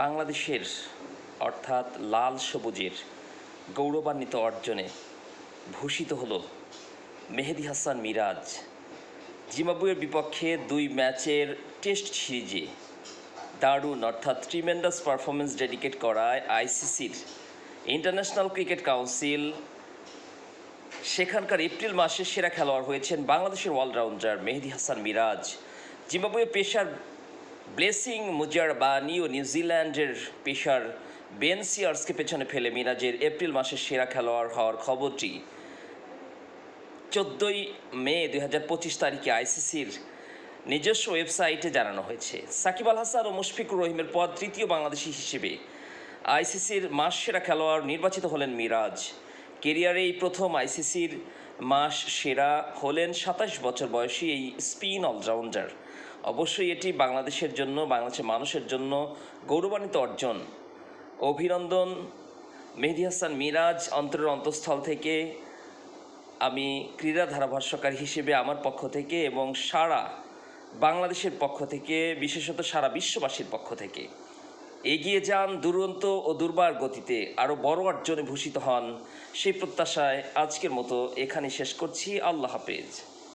বাংলাদেশের অর্থাৎ লাল সবুজের গৌরবান্বিত অর্জনে ভূষিত হলো মেহেদী হাসান মিরাজ। জিম্বাবুয়ের বিপক্ষে 2 ম্যাচের টেস্ট সিরিজে দারুণ অর্থাৎ ট্রিমেন্ডাস পারফরমেন্স ডেডিকেট করায় আইসিসির ইন্টারন্যাশনাল ক্রিকেট কাউন্সিল সেখানকার এপ্রিল মাসের সেরা খেলোয়াড় হয়েছেন বাংলাদেশের অলরাউন্ডার মেহেদী হাসান মিরাজ। জিম্বাবুয়ের পেসার ব্লেসিং মুজারবানি ও নিউজিল্যান্ডের পেসার বেন সিয়ার্সকে পেছনে ফেলে মিরাজের এপ্রিল মাসের সেরা খেলোয়াড় হওয়ার খবরটি 14 মে 2025 তারিখে আইসিসির নিজস্ব ওয়েবসাইটে জানানো হয়েছে। সাকিব আল হাসান ও মুশফিকুর রহিমের পর তৃতীয় বাংলাদেশি হিসেবে আইসিসির মাস সেরা খেলোয়াড় নির্বাচিত হলেন মিরাজ। কেরিয়ারেই প্রথম আইসিসির মাস সেরা হলেন 27 বছর বয়সী এই স্পিন অলরাউন্ডার। অবশ্যই এটি বাংলাদেশের জন্য, বাংলাদেশের মানুষের জন্য গৌরবান্বিত অর্জন। অভিনন্দন মেহেদী হাসান মিরাজ। অন্তরের অন্তঃস্থল থেকে আমি ক্রীড়া ধারাভাষ্যকারী হিসেবে আমার পক্ষ থেকে এবং সারা বাংলাদেশের পক্ষ থেকে, বিশেষত সারা বিশ্ববাসীর পক্ষ থেকে এগিয়ে যান দুরন্ত ও দুর্বার গতিতে, আরও বড় অর্জনে ভূষিত হন সেই প্রত্যাশায় আজকের মতো এখানে শেষ করছি। আল্লাহ হাফেজ।